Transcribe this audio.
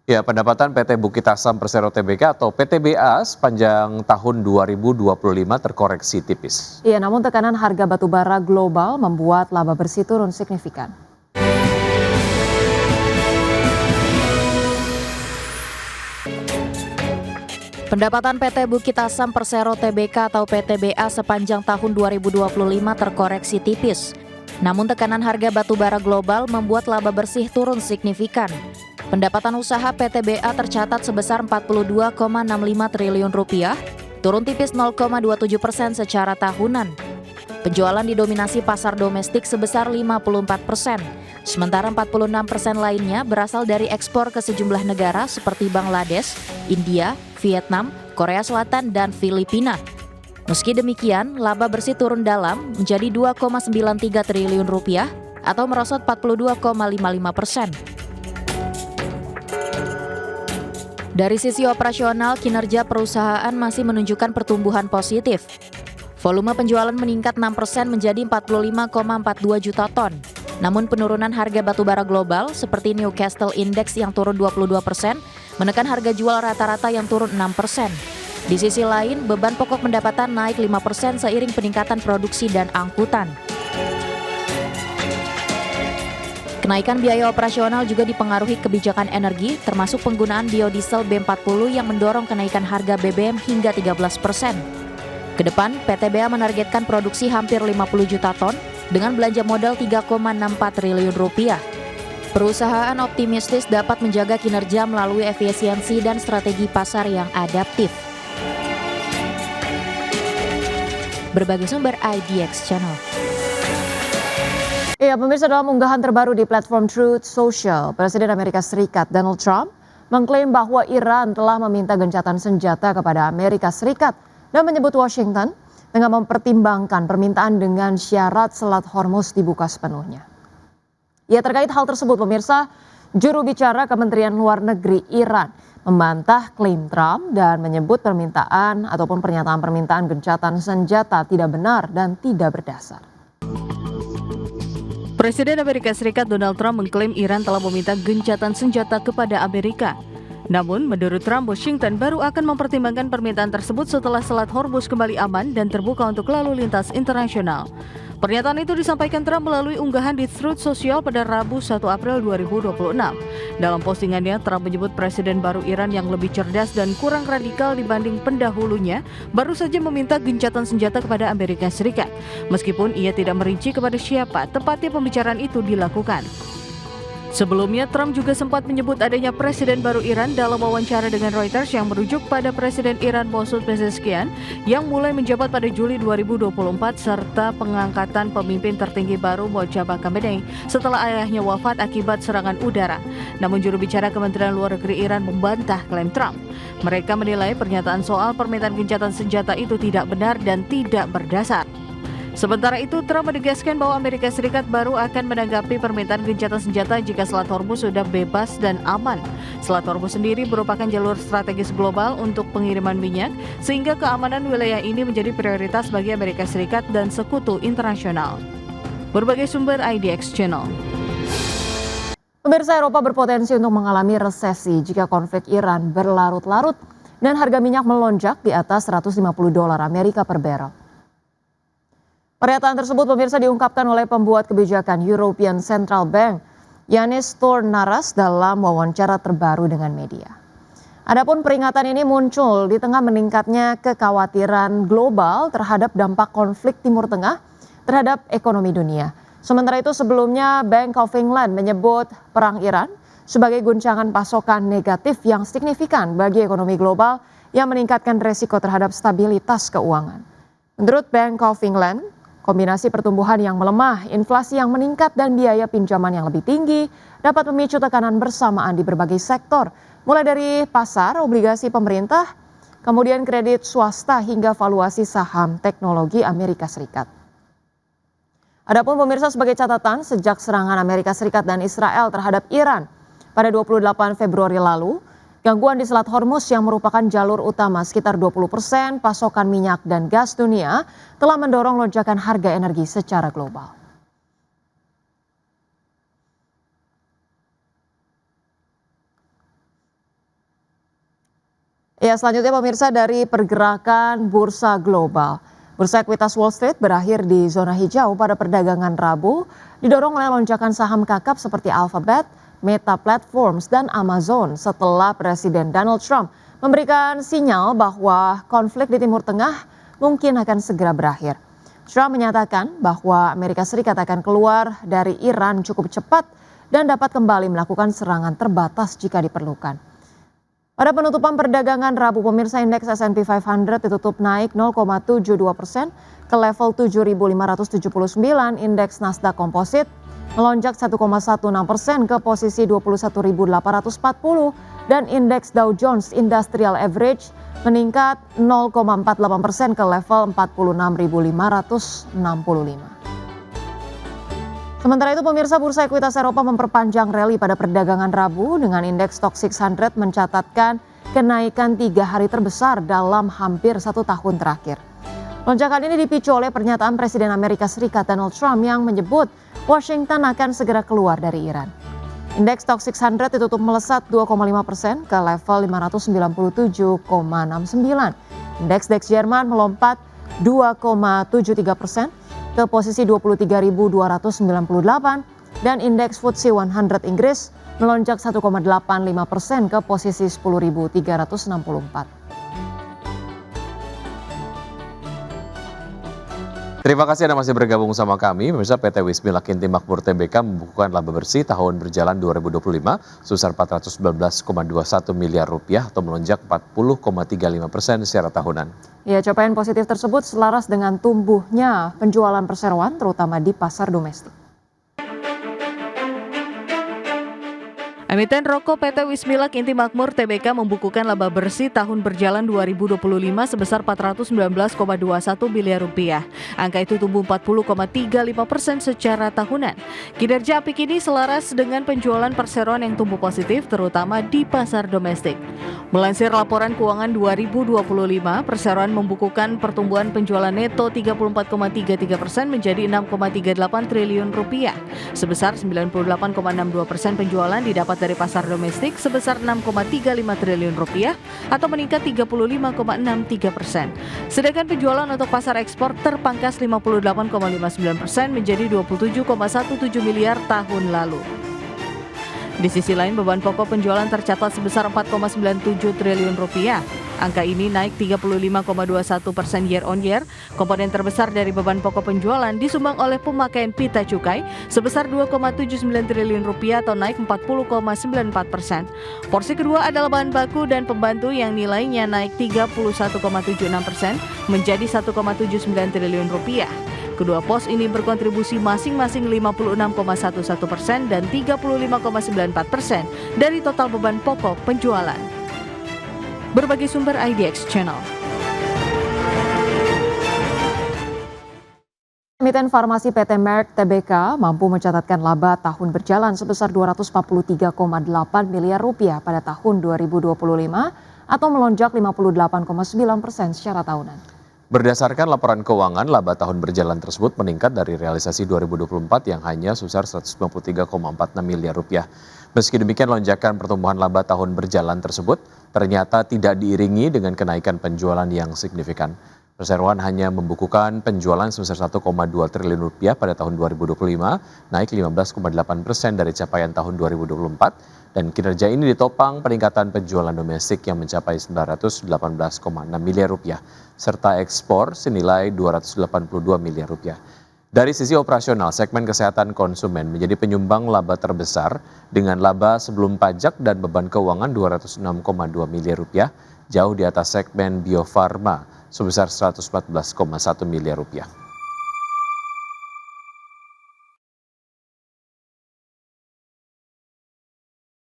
Ya, pendapatan PT Bukit Asam Persero Tbk atau PTBA sepanjang tahun 2025 terkoreksi tipis. Iya, namun tekanan harga batubara global membuat laba bersih turun signifikan. Pendapatan PT Bukit Asam Persero Tbk atau PTBA sepanjang tahun 2025 terkoreksi tipis. Namun tekanan harga batubara global membuat laba bersih turun signifikan. Pendapatan usaha PTBA tercatat sebesar 42,65 triliun rupiah, turun tipis 0,27% secara tahunan. Penjualan didominasi pasar domestik sebesar 54%, sementara 46% lainnya berasal dari ekspor ke sejumlah negara seperti Bangladesh, India, Vietnam, Korea Selatan, dan Filipina. Meski demikian, laba bersih turun dalam menjadi 2,93 triliun rupiah atau merosot 42,55%. Dari sisi operasional, kinerja perusahaan masih menunjukkan pertumbuhan positif. Volume penjualan meningkat 6% menjadi 45,42 juta ton. Namun penurunan harga batubara global seperti Newcastle Index yang turun 22%, menekan harga jual rata-rata yang turun 6%. Di sisi lain, beban pokok pendapatan naik 5% seiring peningkatan produksi dan angkutan. Kenaikan biaya operasional juga dipengaruhi kebijakan energi, termasuk penggunaan biodiesel B40 yang mendorong kenaikan harga BBM hingga 13%. Kedepan, PTBA menargetkan produksi hampir 50 juta ton dengan belanja modal 3,64 triliun rupiah. Perusahaan optimistis dapat menjaga kinerja melalui efisiensi dan strategi pasar yang adaptif. Berbagai sumber IDX Channel. Iya, pemirsa, dalam unggahan terbaru di platform Truth Social, Presiden Amerika Serikat Donald Trump mengklaim bahwa Iran telah meminta gencatan senjata kepada Amerika Serikat dan menyebut Washington tengah mempertimbangkan permintaan dengan syarat Selat Hormuz dibuka sepenuhnya. Ya, terkait hal tersebut, pemirsa, juru bicara Kementerian Luar Negeri Iran membantah klaim Trump dan menyebut permintaan ataupun pernyataan gencatan senjata tidak benar dan tidak berdasar. Presiden Amerika Serikat Donald Trump mengklaim Iran telah meminta gencatan senjata kepada Amerika. Namun, menurut Trump, Washington baru akan mempertimbangkan permintaan tersebut setelah Selat Hormuz kembali aman dan terbuka untuk lalu lintas internasional. Pernyataan itu disampaikan Trump melalui unggahan di Truth Social pada Rabu 1 April 2026. Dalam postingannya, Trump menyebut Presiden baru Iran yang lebih cerdas dan kurang radikal dibanding pendahulunya baru saja meminta gencatan senjata kepada Amerika Serikat. Meskipun ia tidak merinci kepada siapa tepatnya pembicaraan itu dilakukan. Sebelumnya, Trump juga sempat menyebut adanya Presiden baru Iran dalam wawancara dengan Reuters yang merujuk pada Presiden Iran Masoud Pezeshkian yang mulai menjabat pada Juli 2024 serta pengangkatan pemimpin tertinggi baru Mojtaba Khamenei setelah ayahnya wafat akibat serangan udara. Namun juru bicara Kementerian Luar Negeri Iran membantah klaim Trump. Mereka menilai pernyataan soal permintaan gencatan senjata itu tidak benar dan tidak berdasar. Sementara itu, Trump menegaskan bahwa Amerika Serikat baru akan menanggapi permintaan gencatan senjata jika Selat Hormuz sudah bebas dan aman. Selat Hormuz sendiri merupakan jalur strategis global untuk pengiriman minyak, sehingga keamanan wilayah ini menjadi prioritas bagi Amerika Serikat dan sekutu internasional. Berbagai sumber IDX Channel. Pemirsa, Eropa berpotensi untuk mengalami resesi jika konflik Iran berlarut-larut dan harga minyak melonjak di atas $150 Amerika per barrel. Pernyataan tersebut, pemirsa, diungkapkan oleh pembuat kebijakan European Central Bank, Yanis Tournaras, dalam wawancara terbaru dengan media. Adapun peringatan ini muncul di tengah meningkatnya kekhawatiran global terhadap dampak konflik Timur Tengah terhadap ekonomi dunia. Sementara itu, sebelumnya Bank of England menyebut perang Iran sebagai guncangan pasokan negatif yang signifikan bagi ekonomi global yang meningkatkan resiko terhadap stabilitas keuangan. Menurut Bank of England, kombinasi pertumbuhan yang melemah, inflasi yang meningkat, dan biaya pinjaman yang lebih tinggi dapat memicu tekanan bersamaan di berbagai sektor, mulai dari pasar, obligasi pemerintah, kemudian kredit swasta hingga valuasi saham teknologi Amerika Serikat. Adapun, pemirsa, sebagai catatan, sejak serangan Amerika Serikat dan Israel terhadap Iran pada 28 Februari lalu, gangguan di Selat Hormuz yang merupakan jalur utama sekitar 20% pasokan minyak dan gas dunia telah mendorong lonjakan harga energi secara global. Ya, selanjutnya pemirsa dari pergerakan bursa global. Bursa ekuitas Wall Street berakhir di zona hijau pada perdagangan Rabu, didorong oleh lonjakan saham kakap seperti Alphabet, Meta Platforms, dan Amazon setelah Presiden Donald Trump memberikan sinyal bahwa konflik di Timur Tengah mungkin akan segera berakhir. Trump menyatakan bahwa Amerika Serikat akan keluar dari Iran cukup cepat dan dapat kembali melakukan serangan terbatas jika diperlukan. Pada penutupan perdagangan Rabu, pemirsa indeks S&P 500 ditutup naik 0,72% ke level 7.579, indeks Nasdaq Composite melonjak 1,16% ke posisi 21.840 dan indeks Dow Jones Industrial Average meningkat 0,48% ke level 46.565. Sementara itu pemirsa, bursa ekuitas Eropa memperpanjang rally pada perdagangan Rabu dengan indeks Stoxx 600 mencatatkan kenaikan 3 hari terbesar dalam hampir 1 tahun terakhir. Lonjakan ini dipicu oleh pernyataan Presiden Amerika Serikat Donald Trump yang menyebut Washington akan segera keluar dari Iran. Indeks Stoxx 600 ditutup melesat 2,5% ke level 597,69. Indeks DAX Jerman melompat 2,73% ke posisi 23.298 dan indeks FTSE 100 Inggris melonjak 1,85% ke posisi 10.364. Terima kasih Anda masih bergabung sama kami. Pemirsa, PT Wismila Inti Makmur Tbk membukukan laba bersih tahun berjalan 2025 sebesar 419,21 miliar rupiah atau melonjak 40,35% secara tahunan. Ya, capaian positif tersebut selaras dengan tumbuhnya penjualan perseroan terutama di pasar domestik. Emiten rokok PT Wismila Inti Makmur Tbk membukukan laba bersih tahun berjalan 2025 sebesar 419,21 miliar rupiah. Angka itu tumbuh 40,35% secara tahunan. Kinerja APIK ini selaras dengan penjualan perseroan yang tumbuh positif terutama di pasar domestik. Melansir laporan keuangan 2025, perseroan membukukan pertumbuhan penjualan neto 34,33% menjadi 6,38 triliun rupiah. Sebesar 98,62% penjualan didapat dari pasar domestik sebesar 6,35 triliun rupiah atau meningkat 35,63%. Sedangkan penjualan untuk pasar ekspor terpangkas 58,59% menjadi 27,17 miliar tahun lalu. Di sisi lain, beban pokok penjualan tercatat sebesar 4,97 triliun rupiah. Angka ini naik 35,21% year on year. Komponen terbesar dari beban pokok penjualan disumbang oleh pemakaian pita cukai sebesar 2,79 triliun rupiah atau naik 40,94%. Porsi kedua adalah bahan baku dan pembantu yang nilainya naik 31,76% menjadi 1,79 triliun rupiah. Kedua pos ini berkontribusi masing-masing 56,11% dan 35,94% dari total beban pokok penjualan. Berbagai sumber IDX Channel. Emiten farmasi PT Merck Tbk mampu mencatatkan laba tahun berjalan sebesar 243,8 miliar rupiah pada tahun 2025 atau melonjak 58,9% secara tahunan. Berdasarkan laporan keuangan, laba tahun berjalan tersebut meningkat dari realisasi 2024 yang hanya sebesar 193,46 miliar rupiah. Meski demikian, lonjakan pertumbuhan laba tahun berjalan tersebut ternyata tidak diiringi dengan kenaikan penjualan yang signifikan. Perseroan hanya membukukan penjualan sebesar 1,2 triliun rupiah pada tahun 2025, naik 15,8% dari capaian tahun 2024, dan kinerja ini ditopang peningkatan penjualan domestik yang mencapai 918,6 miliar rupiah, serta ekspor senilai 282 miliar rupiah. Dari sisi operasional, segmen kesehatan konsumen menjadi penyumbang laba terbesar dengan laba sebelum pajak dan beban keuangan 206,2 miliar rupiah, jauh di atas segmen biofarma sebesar 114,1 miliar rupiah.